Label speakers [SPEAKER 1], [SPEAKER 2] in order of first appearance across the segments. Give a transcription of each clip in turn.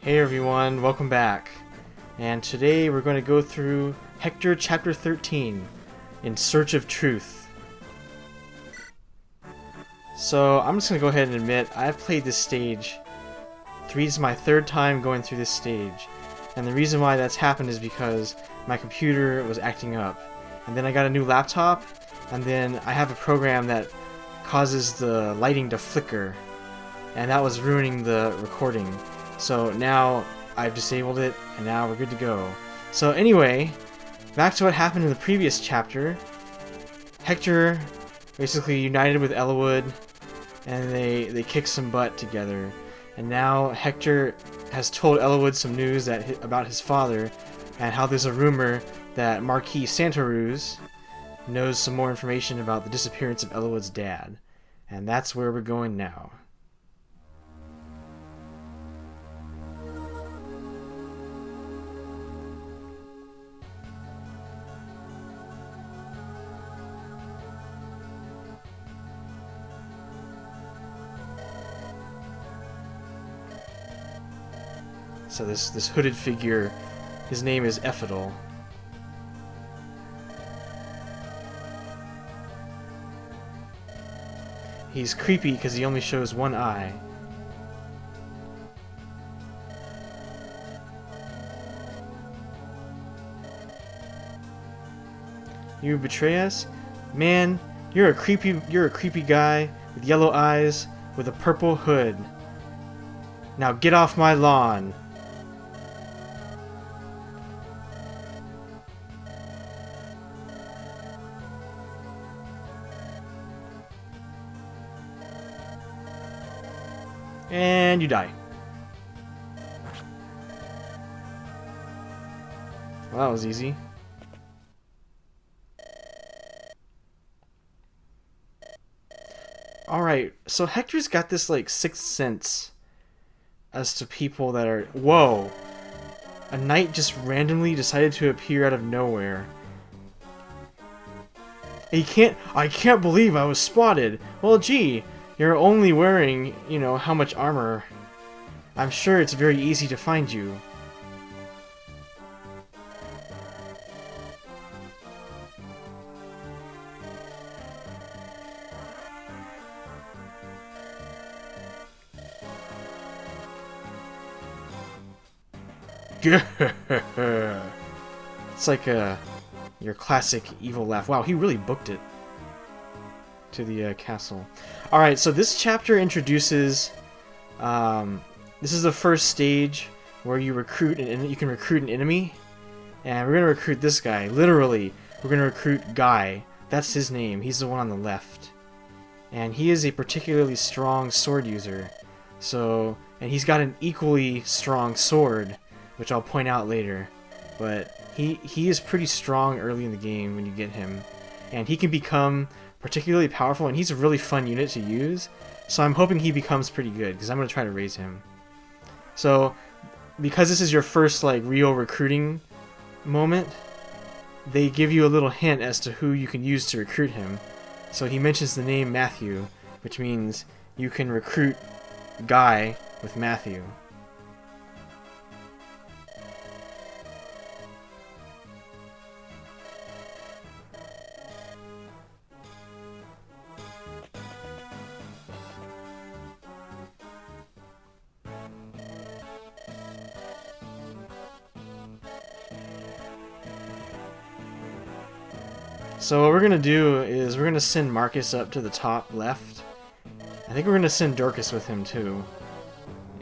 [SPEAKER 1] Hey everyone, welcome back. And today we're going to go through Hector Chapter 13, In Search of Truth. So I'm just going to go ahead and admit, I've played this stage. This is my third time going through this stage. And the reason why that's happened is because my computer was acting up. And then I got a new laptop, and then I have a program that causes the lighting to flicker. And that was ruining the recording. So now I've disabled it, and now we're good to go. So anyway, back to what happened in the previous chapter. Hector basically united with Eliwood, and they kicked some butt together. And now Hector has told Eliwood some news about his father, and how there's a rumor that Marquis Santaruz knows some more information about the disappearance of Eliwood's dad. And that's where we're going now. So this hooded figure, his name is Ephidel. He's creepy because he only shows one eye. You betray us? Man, you're a creepy guy with yellow eyes with a purple hood. Now get off my lawn. And you die. Well, that was easy. Alright, so Hector's got this, like, sixth sense as to people that are... Whoa! A knight just randomly decided to appear out of nowhere. I can't believe I was spotted! Well, gee, you're only wearing, you know, how much armor? I'm sure it's very easy to find you. It's like your classic evil laugh. Wow, he really booked it to the castle. Alright, so this chapter introduces... this is the first stage where you can recruit an enemy. And we're going to recruit this guy. Literally, we're going to recruit Guy. That's his name. He's the one on the left. And he is a particularly strong sword user. So, and he's got an equally strong sword, which I'll point out later. But he is pretty strong early in the game when you get him. And he can become particularly powerful, and he's a really fun unit to use. So I'm hoping he becomes pretty good, because I'm going to try to raise him. So, because this is your first, like, real recruiting moment, they give you a little hint as to who you can use to recruit him. So he mentions the name Matthew, which means you can recruit Guy with Matthew. So what we're going to do is we're going to send Marcus up to the top left. I think we're going to send Dorcas with him too.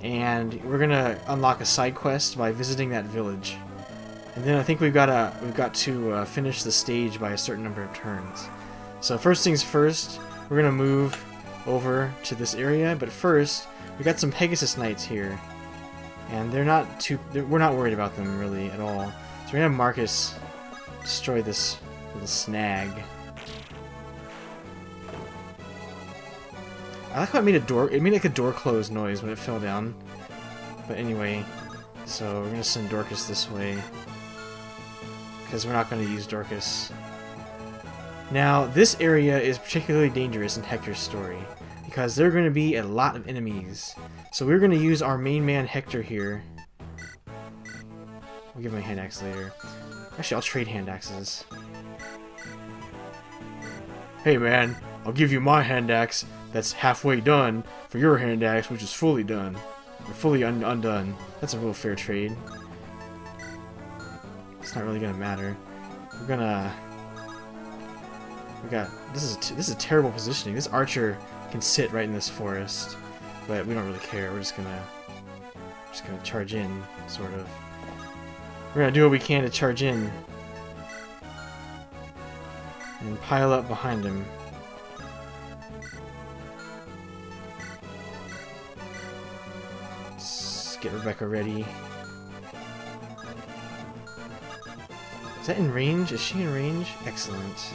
[SPEAKER 1] And we're going to unlock a side quest by visiting that village. And then I think we've got to finish the stage by a certain number of turns. So first things first, we're going to move over to this area. But first, we got some Pegasus Knights here. And we're not worried about them really at all. So we're going to have Marcus destroy this little snag. I like how it made like a door close noise when it fell down. But anyway, so we're gonna send Dorcas this way, because we're not gonna use Dorcas. Now, this area is particularly dangerous in Hector's story, because there are going to be a lot of enemies. So we're going to use our main man Hector here I'll give him a hand axe later. Actually, I'll trade hand axes. Hey man, I'll give you my hand axe that's halfway done for your hand axe which is fully done. Or fully undone. That's a real fair trade. It's not really gonna matter. We're gonna... This is a terrible positioning. This archer can sit right in this forest, but we don't really care. We're just gonna charge in, sort of. We're gonna do what we can to charge in and pile up behind him. Let's get Rebecca ready. Is that in range? Is she in range? Excellent.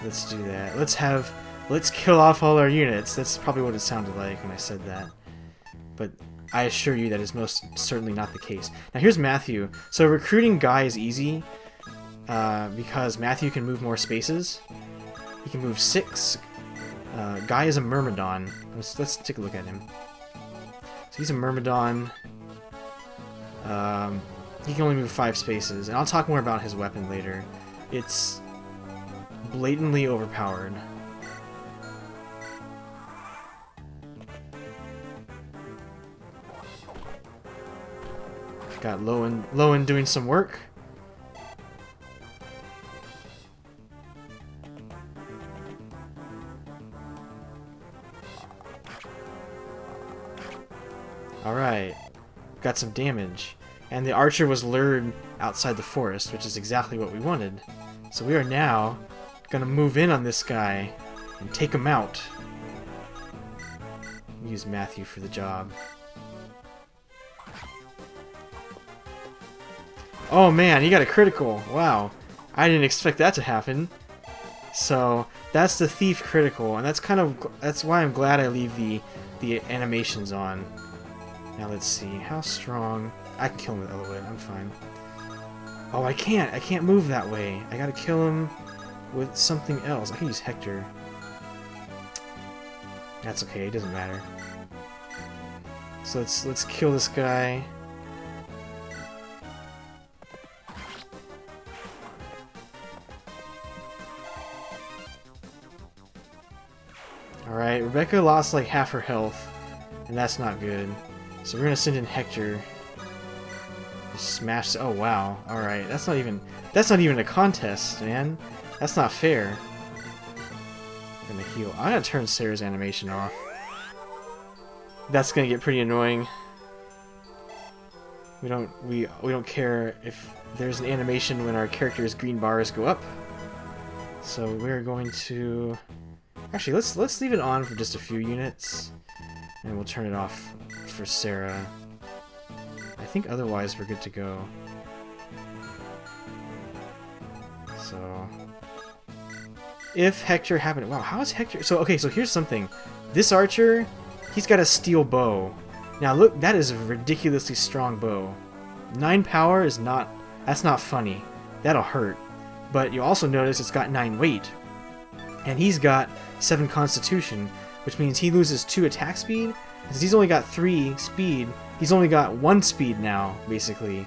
[SPEAKER 1] Let's do that. Let's kill off all our units. That's probably what it sounded like when I said that. But I assure you that is most certainly not the case. Now here's Matthew. So recruiting Guy is easy because Matthew can move more spaces. He can move 6. Guy is a Myrmidon. Let's take a look at him. So he's a Myrmidon. He can only move 5 spaces, and I'll talk more about his weapon later. It's blatantly overpowered. Got Lowen doing some work. Alright. Got some damage. And the archer was lured outside the forest, which is exactly what we wanted. So we are now gonna move in on this guy and take him out. Use Matthew for the job. Oh man, he got a critical. Wow. I didn't expect that to happen. So that's the thief critical, and that's why I'm glad I leave the animations on. Now let's see, how strong... I can kill him with Eloid, I'm fine. Oh, I can't move that way. I gotta kill him with something else. I can use Hector. That's okay, it doesn't matter. So let's kill this guy. Alright, Rebecca lost like half her health, and that's not good. So we're gonna send in Hector. Smash. Oh wow. Alright, that's not even a contest, man. That's not fair. I'm gonna heal. I'm gonna turn Sarah's animation off. That's gonna get pretty annoying. We don't care if there's an animation when our character's green bars go up. So we're going to actually let's leave it on for just a few units, and we'll turn it off for Sarah. I think otherwise we're good to go. So if Hector happened... Wow, how is Hector... So, okay, so here's something. This archer, he's got a steel bow. Now, look, that is a ridiculously strong bow. 9 power is not... That's not funny. That'll hurt. But you also notice it's got 9 weight. And he's got 7 constitution, which means he loses 2 attack speed. Because he's only got 3 speed, he's only got 1 speed now, basically.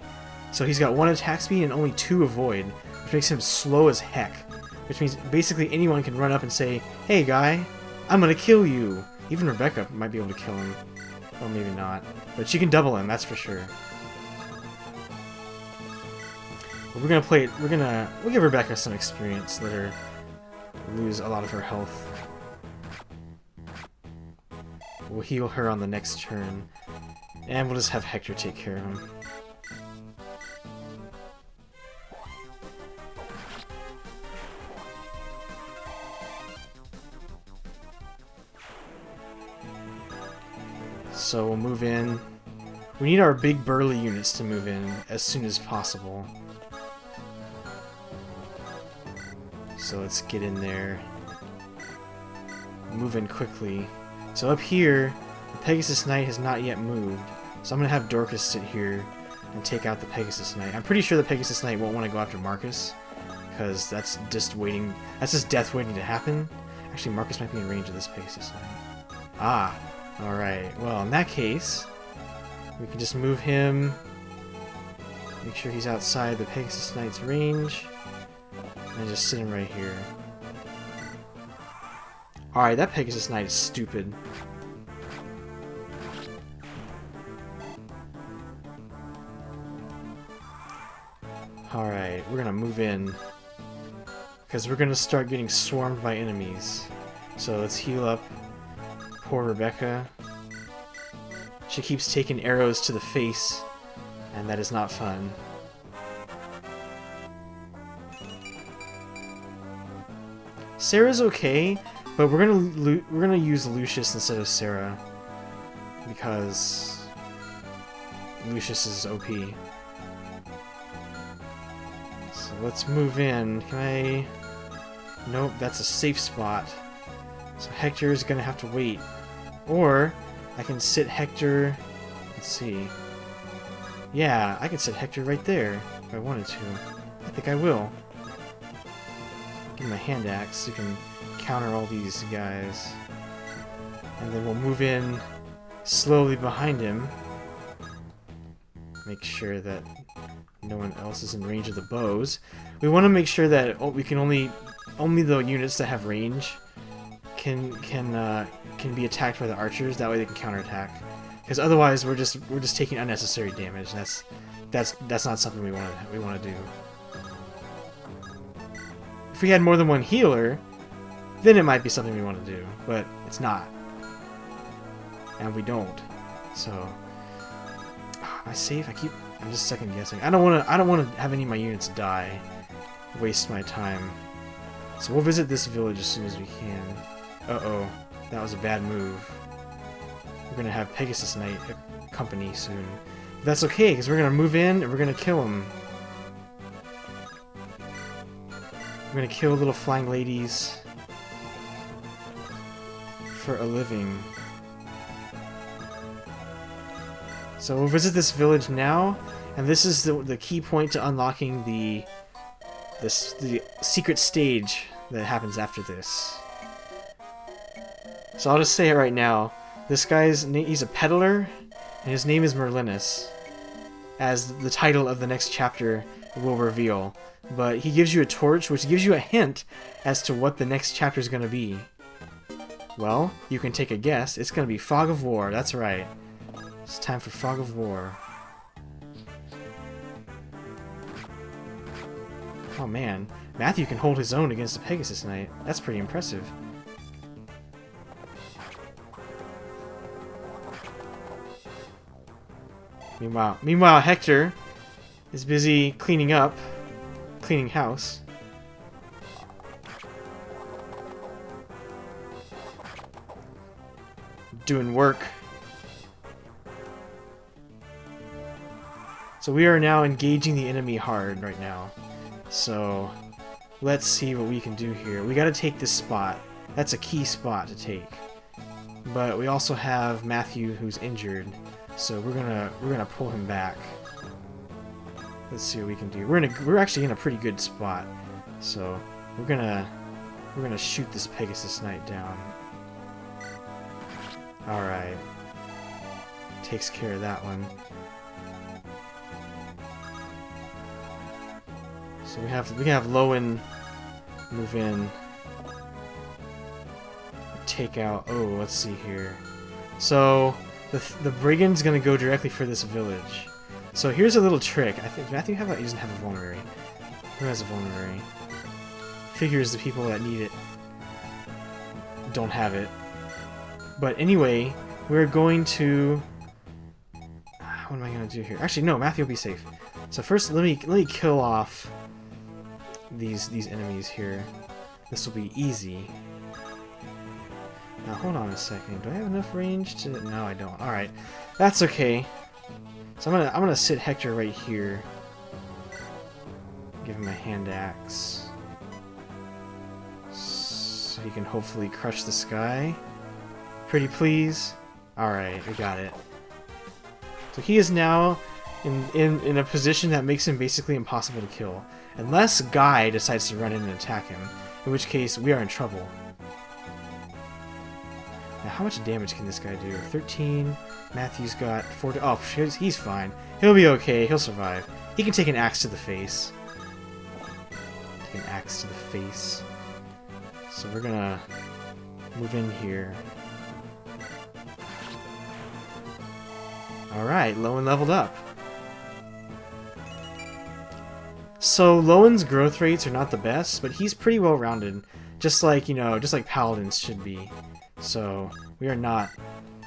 [SPEAKER 1] So he's got 1 attack speed and only 2 avoid, which makes him slow as heck. Which means basically anyone can run up and say, "Hey guy, I'm gonna kill you." Even Rebecca might be able to kill him. Well, maybe not. But she can double him, that's for sure. But we're gonna play it, we'll give Rebecca some experience, let her lose a lot of her health. We'll heal her on the next turn. And we'll just have Hector take care of him. So we'll move in. We need our big burly units to move in as soon as possible. So let's get in there. Move in quickly. So up here, the Pegasus Knight has not yet moved. So I'm going to have Dorcas sit here and take out the Pegasus Knight. I'm pretty sure the Pegasus Knight won't want to go after Marcus, because that's just waiting. That's just death waiting to happen. Actually, Marcus might be in range of this Pegasus Knight. Ah, alright. Well, in that case, we can just move him Make sure he's outside the Pegasus Knight's range. And just sit him right here. Alright, that Pegasus Knight is stupid. Alright, we're gonna move in. Because we're gonna start getting swarmed by enemies. So let's heal up poor Rebecca. She keeps taking arrows to the face, and that is not fun. Sarah's okay, but we're gonna use Lucius instead of Sarah because Lucius is OP. So let's move in. Can I? Nope, that's a safe spot. So Hector is gonna have to wait, or I can sit Hector. Let's see. Yeah, I can sit Hector right there if I wanted to. I think I will. Give him a hand axe so you can counter all these guys. And then we'll move in slowly behind him. Make sure that no one else is in range of the bows. We want to make sure that we can only the units that have range can be attacked by the archers. That way they can counterattack. Because otherwise we're just taking unnecessary damage. That's not something we want to do. If we had more than one healer, then it might be something we want to do, but it's not. And we don't. So, am I safe? I'm just second guessing. I don't want to have any of my units die. Waste my time. So we'll visit this village as soon as we can. Uh-oh, that was a bad move. We're gonna have Pegasus Knight company soon. But that's okay, because we're gonna move in and we're gonna kill him. We're gonna kill little flying ladies for a living. So we'll visit this village now, and this is the key point to unlocking the secret stage that happens after this. So I'll just say it right now. This guy's name, he's a peddler, and his name is Merlinus, as the title of the next chapter will reveal. But he gives you a torch, which gives you a hint as to what the next chapter is going to be. Well, you can take a guess. It's going to be Fog of War. That's right. It's time for Fog of War. Oh man, Matthew can hold his own against a Pegasus Knight. That's pretty impressive. Meanwhile, Hector is busy cleaning house. Doing work. So we are now engaging the enemy hard right now. So let's see what we can do here. We gotta take this spot. That's a key spot to take. But we also have Matthew who's injured. So we're gonna pull him back. Let's see what we can do. We're actually in a pretty good spot. So we're gonna shoot this Pegasus Knight down. Alright. Takes care of that one. So we can have Lowen move in. Take out. Oh, let's see here. So the brigand's gonna go directly for this village. So here's a little trick. I think Matthew doesn't have a vulnerary. Who has a vulnerary? Figures the people that need it don't have it. But anyway, we're going to. What am I gonna do here? Actually, no. Matthew will be safe. So first, let me kill off these enemies here. This will be easy. Now hold on a second. Do I have enough range to? No, I don't. All right, that's okay. So I'm gonna sit Hector right here. Give him a hand axe, so he can hopefully crush this guy. Pretty please. All right, we got it. So he is now in a position that makes him basically impossible to kill, unless Guy decides to run in and attack him, in which case we are in trouble. Now, how much damage can this guy do? 13. Matthew's got 4. Oh, he's fine. He'll be okay. He'll survive. He can take an axe to the face. Take an axe to the face. So we're gonna move in here. Alright, Lowen leveled up. So Lowen's growth rates are not the best, but he's pretty well rounded. Just like, you know, just like Paladins should be. So we are not.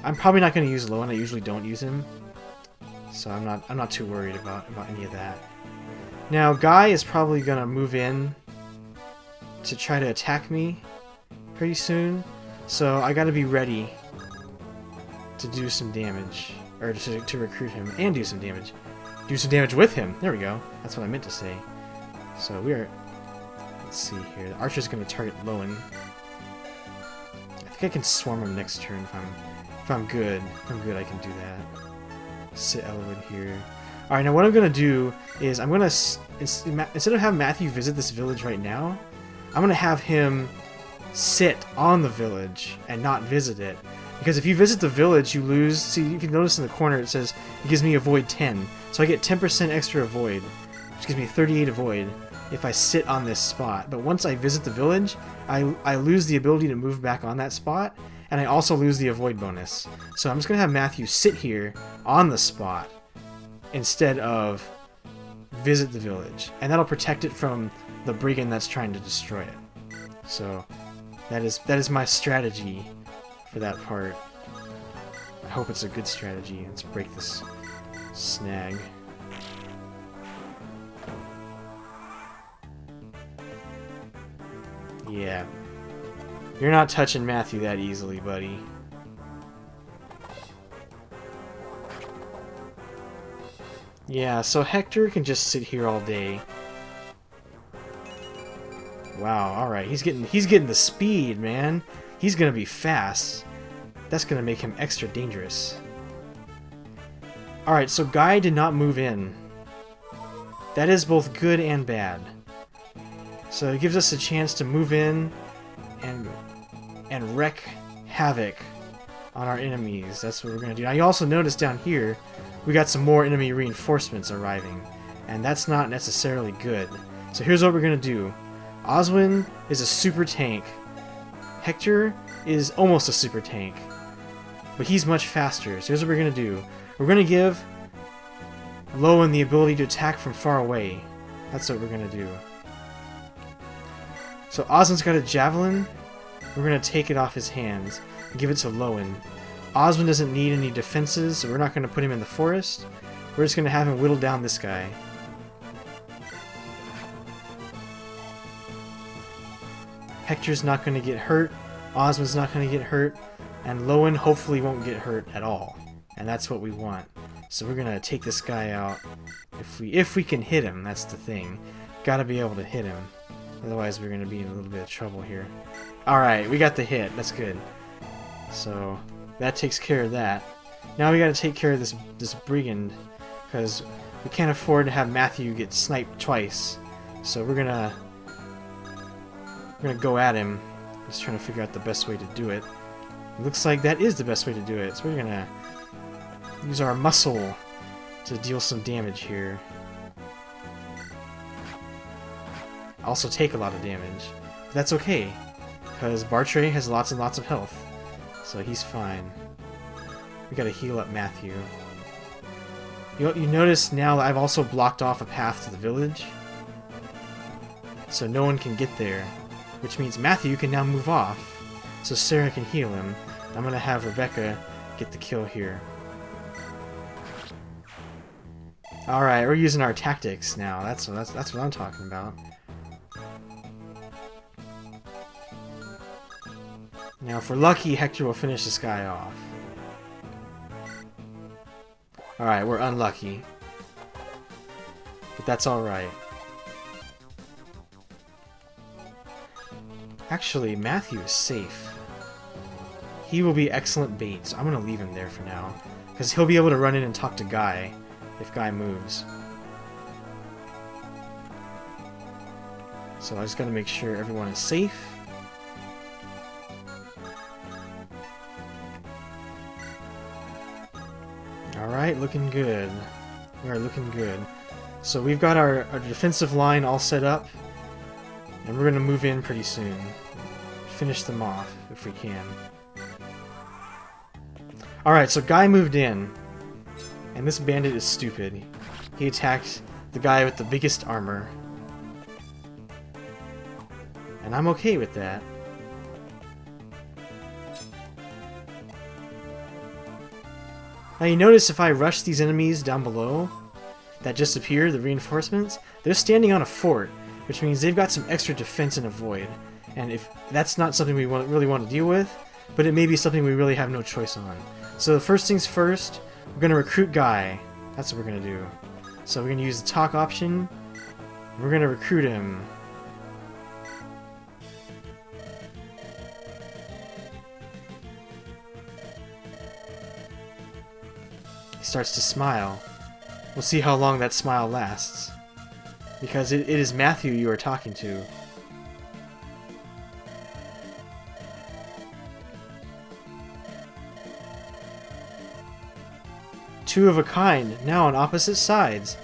[SPEAKER 1] I'm probably not going to use Lowen. I usually don't use him, so I'm not too worried about any of that. Now Guy is probably going to move in to try to attack me pretty soon, so I got to be ready to do some damage, or to recruit him and do some damage. Do some damage with him. There we go. That's what I meant to say. So we are. Let's see here. The archer's going to target Lowen. I think I can swarm him next turn if I'm good. If I'm good, I can do that. Sit Elwood here. All right. Now what I'm going to do is I'm going to instead of having Matthew visit this village right now, I'm going to have him sit on the village and not visit it. Because if you visit the village, you lose. See, you can notice in the corner it says it gives me avoid 10. So I get 10% extra avoid, which gives me 38 avoid if I sit on this spot. But once I visit the village, I lose the ability to move back on that spot, and I also lose the avoid bonus. So I'm just going to have Matthew sit here on the spot instead of visit the village. And that'll protect it from the brigand that's trying to destroy it. So that is my strategy for that part. I hope it's a good strategy. Let's break this snag. Yeah. You're not touching Matthew that easily, buddy. Yeah, so Hector can just sit here all day. Wow, alright. He's getting the speed, man. He's gonna be fast. That's gonna make him extra dangerous. Alright, so Guy did not move in. That is both good and bad. So it gives us a chance to move in and wreak havoc on our enemies. That's what we're gonna do. Now you also notice down here we got some more enemy reinforcements arriving, and that's not necessarily good. So here's what we're gonna do. Oswin is a super tank. Hector is almost a super tank, but he's much faster. So here's what we're gonna do. We're gonna give Lowen the ability to attack from far away. That's what we're gonna do. So Oswin's got a javelin. We're gonna take it off his hands and give it to Lowen. Oswin doesn't need any defenses, so we're not gonna put him in the forest. We're just gonna have him whittle down this guy. Hector's not gonna get hurt. Oswin's not gonna get hurt, and Lowen hopefully won't get hurt at all. And that's what we want. So we're gonna take this guy out. If we can hit him, that's the thing. Gotta be able to hit him. Otherwise we're gonna be in a little bit of trouble here. Alright, we got the hit. That's good. So that takes care of that. Now we gotta take care of this brigand, because we can't afford to have Matthew get sniped twice. So we're gonna go at him. Just trying to figure out the best way to do it. It looks like that is the best way to do it. So we're gonna use our muscle to deal some damage here. Also take a lot of damage. But that's okay, because Bartray has lots and lots of health. So he's fine. We gotta heal up Matthew. You notice now that I've also blocked off a path to the village. So no one can get there. Which means Matthew can now move off. So Sarah can heal him. I'm gonna have Rebecca get the kill here. Alright, we're using our tactics now. That's what I'm talking about. Now, if we're lucky, Hector will finish this guy off. Alright, we're unlucky. But that's alright. Actually, Matthew is safe. He will be excellent bait, so I'm going to leave him there for now. Because he'll be able to run in and talk to Guy, if Guy moves. So I just got to make sure everyone is safe. Alright, looking good. We are looking good. So we've got our defensive line all set up. And we're going to move in pretty soon. Finish them off, if we can. Alright, so Guy moved in. And this bandit is stupid. He attacked the guy with the biggest armor. And I'm okay with that. Now you notice if I rush these enemies down below that just appeared, the reinforcements, they're standing on a fort, which means they've got some extra defense in a void. And if that's not something we really want to deal with, but it may be something we really have no choice on. So the first things first, we're going to recruit Guy. That's what we're going to do. So we're going to use the talk option. We're going to recruit him. He starts to smile. We'll see how long that smile lasts. Because it is Matthew you are talking to. Two of a kind, now on opposite sides.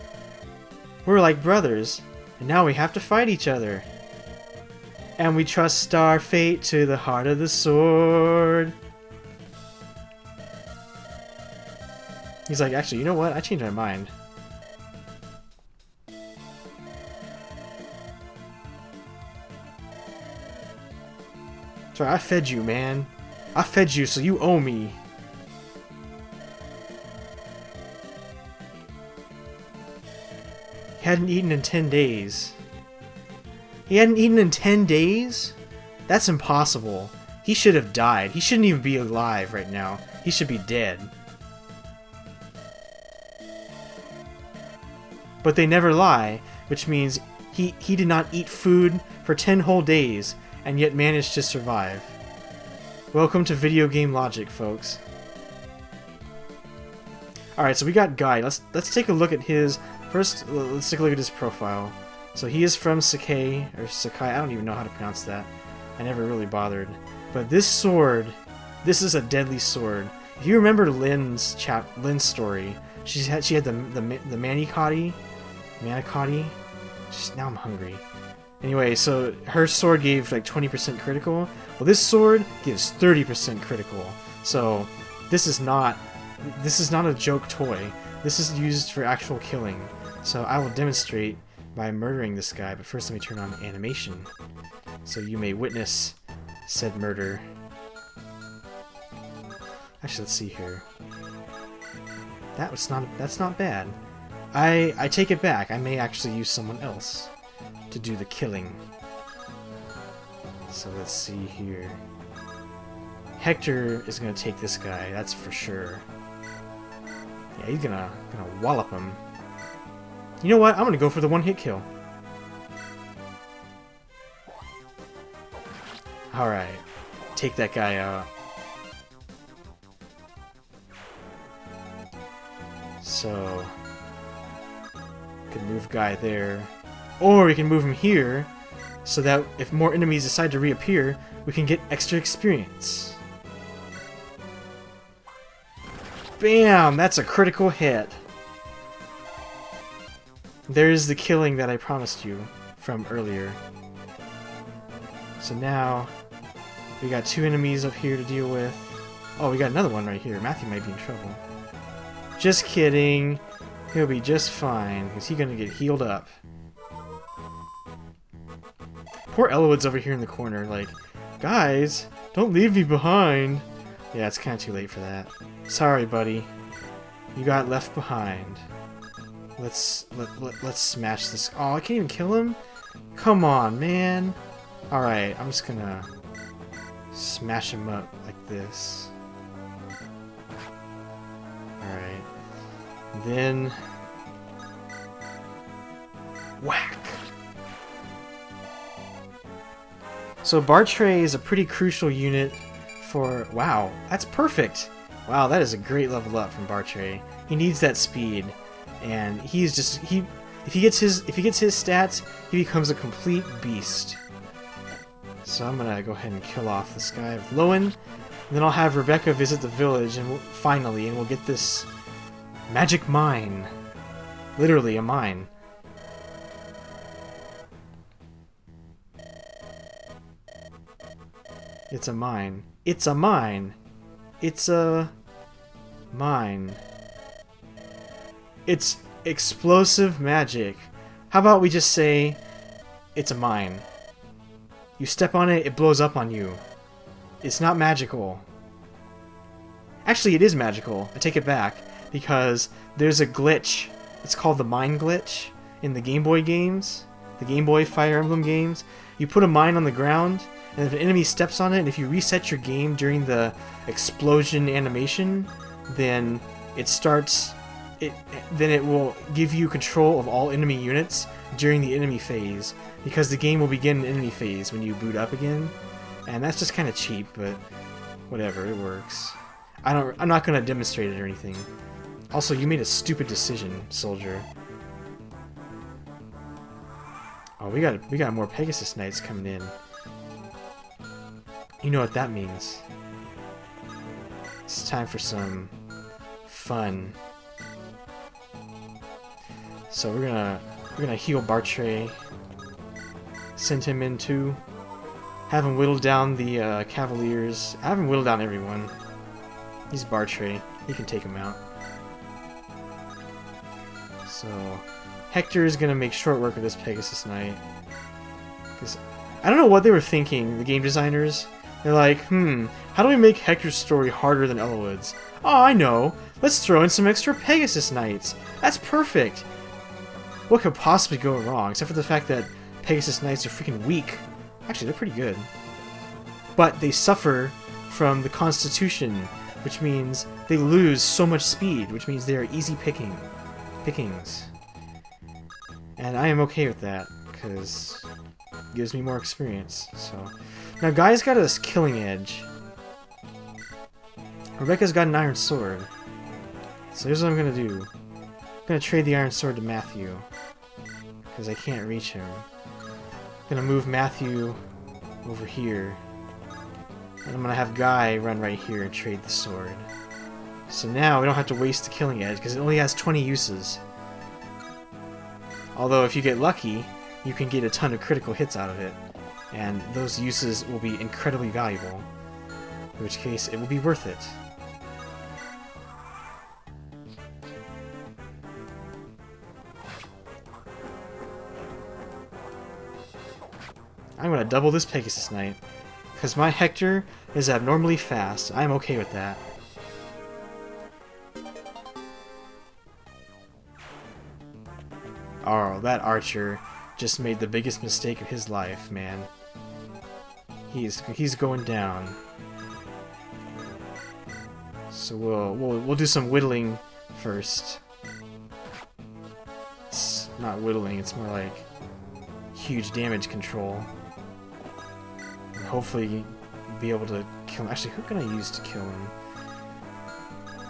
[SPEAKER 1] We're like brothers, and now we have to fight each other. And we trust our fate to the heart of the sword. He's like, actually, you know what? I changed my mind. Sorry, I fed you, man. I fed you, so you owe me. He hadn't eaten in 10 days. He hadn't eaten in 10 days? That's impossible. He should have died. He shouldn't even be alive right now. He should be dead. But they never lie, which means he did not eat food for 10 whole days, and yet managed to survive. Welcome to video game logic, folks. Alright, so we got Guy. Let's take a look at his... First, let's take a look at his profile. So he is from Sakai, or Sakai, I don't even know how to pronounce that. I never really bothered. But this sword, this is a deadly sword. If you remember Lynn's story, she had the manicotti. Now I'm hungry. Anyway, so her sword gave like 20% critical. Well, this sword gives 30% critical. So this is not a joke toy. This is used for actual killing. So I will demonstrate by murdering this guy, but first let me turn on animation so you may witness said murder. Actually, let's see here. That's not bad. I take it back. I may actually use someone else to do the killing. So let's see here. Hector is gonna take this guy, that's for sure. Yeah, he's gonna wallop him. You know what? I'm gonna go for the one-hit kill. Alright. Take that guy out. So... can move Guy there. Or we can move him here, so that if more enemies decide to reappear, we can get extra experience. Bam! That's a critical hit. There's the killing that I promised you from earlier. So now, we got two enemies up here to deal with. Oh, we got another one right here. Matthew might be in trouble. Just kidding. He'll be just fine, because he's gonna get healed up. Poor Elowood's over here in the corner, like, guys, don't leave me behind. Yeah, it's kind of too late for that. Sorry, buddy. You got left behind. Let's smash this. Oh, I can't even kill him? Come on, man. Alright, I'm just gonna smash him up like this. Alright. Then... whack! So Bartray is a pretty crucial unit for... wow, that's perfect! Wow, that is a great level up from Bartray. He needs that speed, and he's just... if he gets his stats, he becomes a complete beast. So I'm gonna go ahead and kill off this guy with Lowen, and then I'll have Rebecca visit the village, and finally, we'll get this Magic mine. Literally a mine. It's a mine. It's a mine. It's a mine. It's explosive magic. How about we just say it's a mine? You step on it, it blows up on you. It's not magical. Actually, it is magical. I take it back, because there's a glitch. It's called the mine glitch in the Game Boy games, the Game Boy Fire Emblem games. You put a mine on the ground, and if an enemy steps on it, and if you reset your game during the explosion animation, then it starts. Then it will give you control of all enemy units during the enemy phase, because the game will begin an enemy phase when you boot up again, and that's just kind of cheap, but whatever, it works. I'm not gonna demonstrate it or anything. Also, you made a stupid decision, soldier. Oh, we got more Pegasus Knights coming in. You know what that means. It's time for some fun. So we're gonna heal Bartray, send him in too, have him whittle down the Cavaliers. I have him whittle down everyone. He's Bartray. He can take him out. So Hector is gonna make short work of this Pegasus Knight. Because I don't know what they were thinking, the game designers. They're like, how do we make Hector's story harder than Elowood's? Oh, I know. Let's throw in some extra Pegasus Knights. That's perfect. What could possibly go wrong, except for the fact that Pegasus Knights are freaking weak. Actually, they're pretty good. But they suffer from the Constitution, which means they lose so much speed, which means they are easy pickings. And I am okay with that, because it gives me more experience. So now Guy's got a killing edge. Rebecca's got an iron sword. So here's what I'm gonna do. I'm gonna trade the iron sword to Matthew, because I can't reach him. I'm gonna move Matthew over here, and I'm gonna have Guy run right here and trade the sword. So now we don't have to waste the killing edge, because it only has 20 uses. Although if you get lucky, you can get a ton of critical hits out of it, and those uses will be incredibly valuable, in which case it will be worth it. I'm gonna double this Pegasus Knight, because my Hector is abnormally fast. I'm okay with that. Oh, that archer just made the biggest mistake of his life, man. He's going down. So we'll do some whittling first. It's not whittling, it's more like huge damage control. And hopefully be able to kill him. Actually, who can I use to kill him?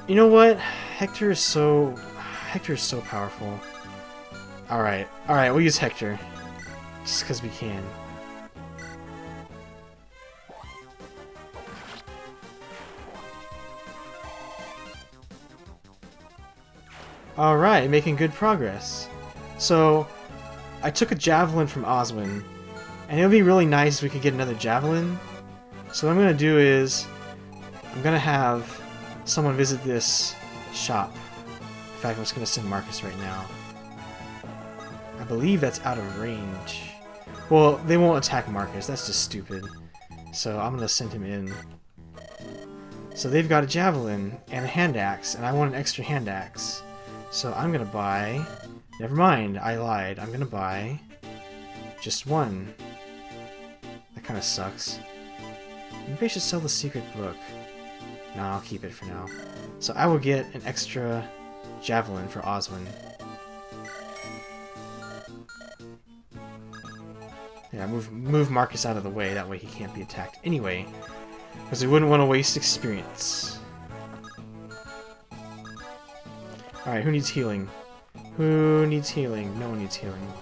[SPEAKER 1] You know what? Hector is so powerful. Alright, we'll use Hector. Just because we can. Alright, making good progress. So, I took a javelin from Oswin, and it would be really nice if we could get another javelin. So what I'm going to do is, I'm going to have someone visit this shop. In fact, I'm just going to send Marcus right now. I believe that's out of range. Well, they won't attack Marcus, that's just stupid. So I'm going to send him in. So they've got a javelin and a hand axe, and I want an extra hand axe. So I'm going to buy... Never mind, I lied. I'm going to buy just one. That kind of sucks. Maybe I should sell the secret book. No, I'll keep it for now. So I will get an extra javelin for Oswin. Yeah, move Marcus out of the way, that way he can't be attacked anyway. Because we wouldn't want to waste experience. Alright, who needs healing? Who needs healing? No one needs healing.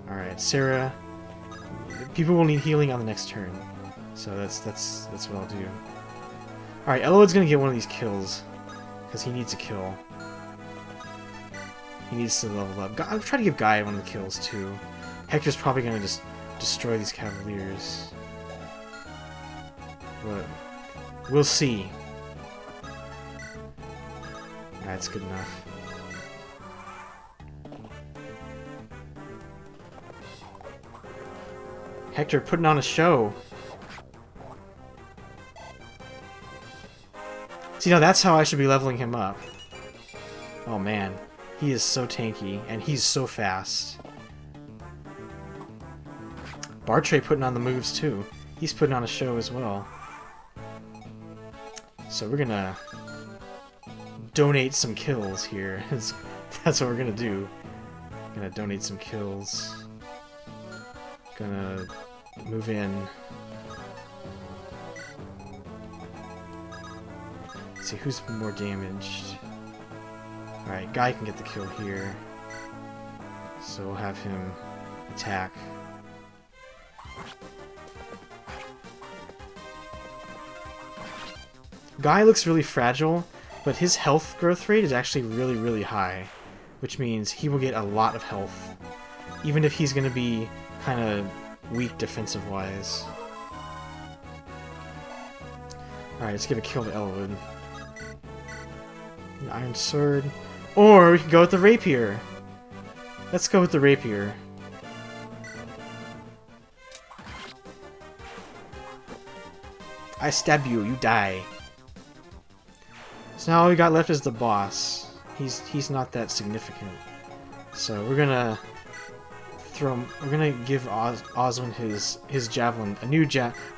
[SPEAKER 1] Alright, Sarah. People will need healing on the next turn. So that's what I'll do. Alright, Elowood's gonna get one of these kills. Because he needs a kill. He needs to level up. I'll try to give Guy one of the kills, too. Hector's probably going to just destroy these Cavaliers. But we'll see. That's good enough. Hector putting on a show. See, now that's how I should be leveling him up. Oh man, he is so tanky, and he's so fast. Bartray putting on the moves too. He's putting on a show as well. So we're gonna donate some kills here. That's what we're gonna do. Gonna donate some kills. Gonna move in. Let's see who's more damaged. Alright, Guy can get the kill here. So we'll have him attack. Guy looks really fragile, but his health growth rate is actually really, really high, which means he will get a lot of health, even if he's going to be kind of weak defensive-wise. Alright, let's give a kill to Elwood. An Iron Sword. Or we can go with the Rapier. Let's go with the Rapier. I stab you, you die. So now all we got left is the boss. He's not that significant. So we're gonna give Oswin his javelin, a new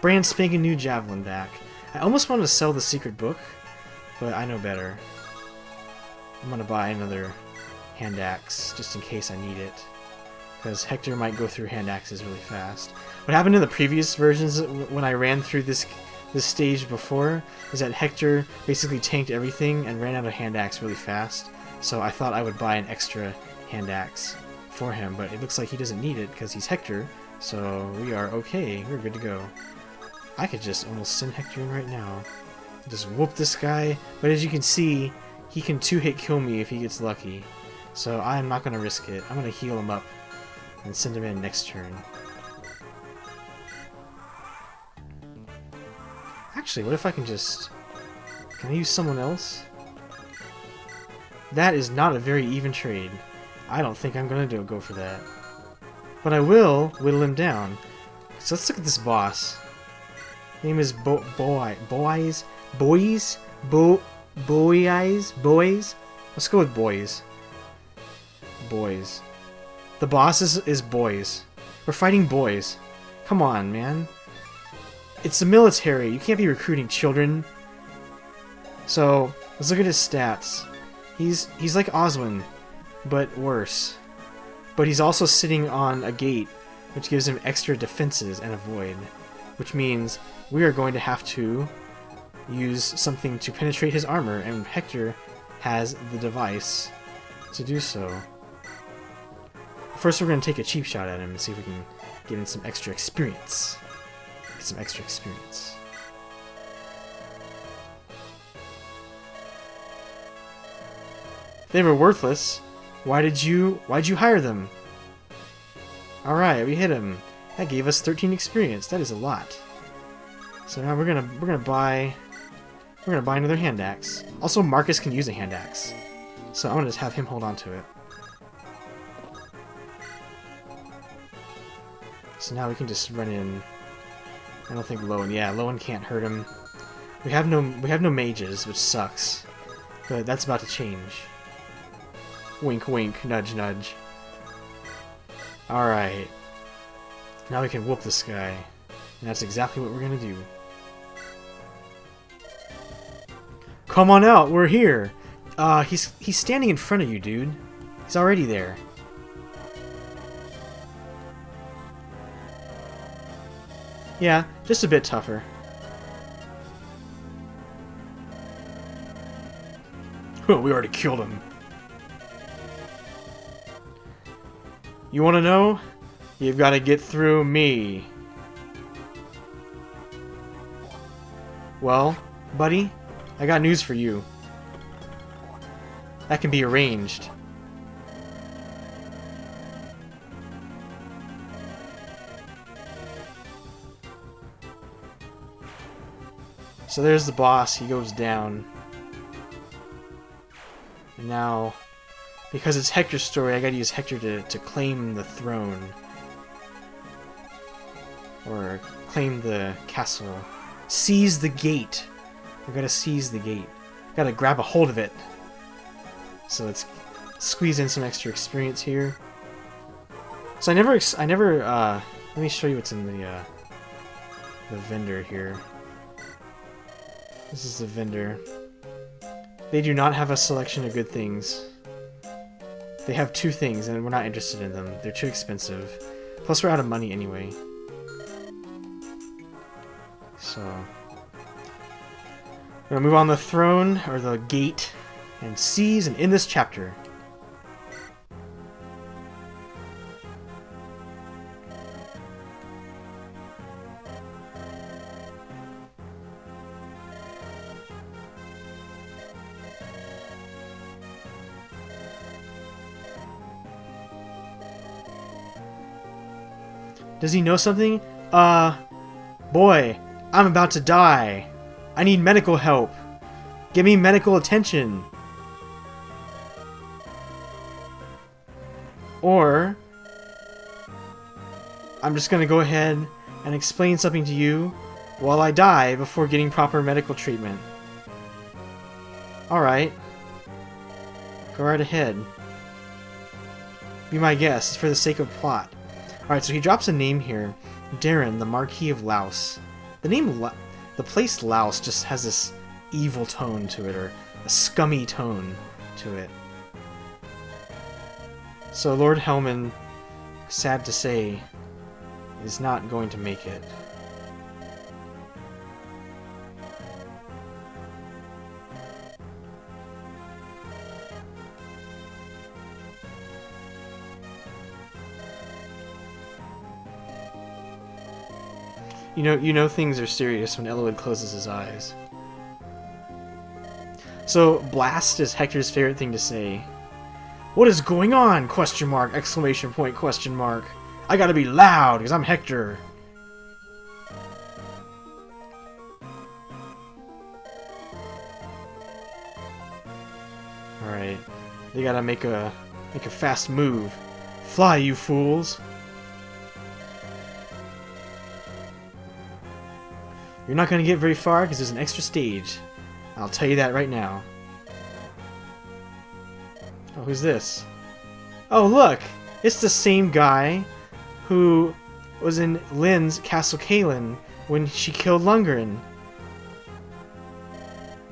[SPEAKER 1] brand spanking new javelin back. I almost wanted to sell the secret book, but I know better. I'm gonna buy another hand axe just in case I need it, because Hector might go through hand axes really fast. What happened in the previous versions when I ran through this stage before is that Hector basically tanked everything and ran out of hand axe really fast. So I thought I would buy an extra hand axe for him, but it looks like he doesn't need it because he's Hector. So we are okay. We're good to go. I could just almost send Hector in right now. Just whoop this guy. But as you can see, he can 2-hit kill me if he gets lucky. So I'm not going to risk it. I'm going to heal him up and send him in next turn. Actually, what if I can just... Can I use someone else? That is not a very even trade. I don't think I'm going to go for that. But I will whittle him down. So let's look at this boss. Name is Boys. Let's go with Boys. Boys. The boss is Boys. We're fighting boys. Come on, man. It's the military. You can't be recruiting children. So let's look at his stats. He's like Oswin, but worse. But he's also sitting on a gate, which gives him extra defenses and a void, which means we are going to have to use something to penetrate his armor, and Hector has the device to do so. First, we're going to take a cheap shot at him and see if we can get in some extra experience. Get some extra experience. If they were worthless, why'd you hire them? Alright, we hit him. That gave us 13 experience. That is a lot. So now we're gonna buy another hand axe. Also, Marcus can use a hand axe, so I'm gonna just have him hold on to it. So now we can just run in. I don't think Lowen. Yeah, Lowen can't hurt him. We have no mages, which sucks, but that's about to change. Wink, wink, nudge, nudge. All right. Now we can whoop this guy, and that's exactly what we're gonna do. Come on out, we're here. He's standing in front of you, dude. He's already there. Yeah, just a bit tougher. We already killed him. You wanna know? You've gotta get through me. Well, buddy, I got news for you. That can be arranged. So there's the boss. He goes down. And now, because it's Hector's story, I gotta use Hector to claim the throne. Or claim the castle. Seize the gate. We gotta seize the gate. Gotta grab a hold of it. So let's squeeze in some extra experience here. So I never, let me show you what's in the vendor here. This is the vendor. They do not have a selection of good things. They have 2 things, and we're not interested in them. They're too expensive. Plus, we're out of money anyway. So, we're gonna move on the throne, or the gate, and seize and end this chapter. Does he know something? Boy, I'm about to die. I need medical help. Give me medical attention. Or, I'm just gonna go ahead and explain something to you while I die before getting proper medical treatment. Alright. Go right ahead. Be my guest, it's for the sake of plot. Alright, so he drops a name here. Darren, the Marquis of Laos. The name, the place Laos just has this evil tone to it, or a scummy tone to it. So Lord Hellman, sad to say, is not going to make it. You know things are serious when Eloyd closes his eyes. So, blast is Hector's favorite thing to say. What is going on? Question mark, exclamation point, question mark. I gotta be loud, because I'm Hector. Alright. They gotta make a fast move. Fly, you fools! You're not going to get very far because there's an extra stage. I'll tell you that right now. Oh, who's this? Oh, look! It's the same guy who was in Lynn's Castle Kalin when she killed Lundgren.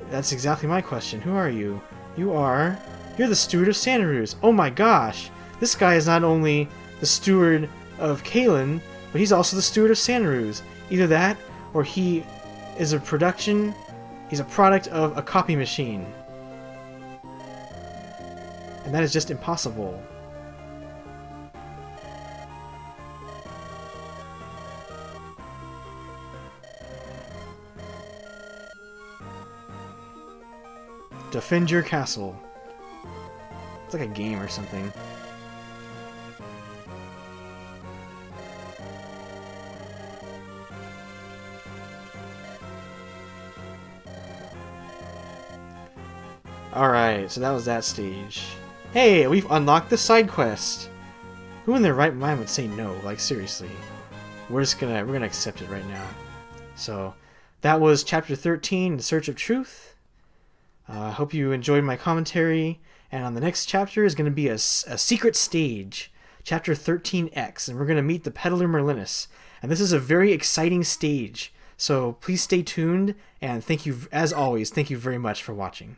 [SPEAKER 1] That's exactly my question. Who are you? You're the steward of Santaroos. Oh my gosh! This guy is not only the steward of Kalin, but he's also the steward of Santaroos. Either that, or he is a he's a product of a copy machine. And that is just impossible. Defend your castle. It's like a game or something. Alright, so that was that stage. Hey, we've unlocked the side quest! Who in their right mind would say no? Like, seriously. We're gonna accept it right now. So, that was Chapter 13, In Search of Truth. I hope you enjoyed my commentary, and on the next chapter is going to be a secret stage, Chapter 13X, and we're going to meet the Peddler Merlinus. And this is a very exciting stage, so please stay tuned, and thank you, as always, thank you very much for watching.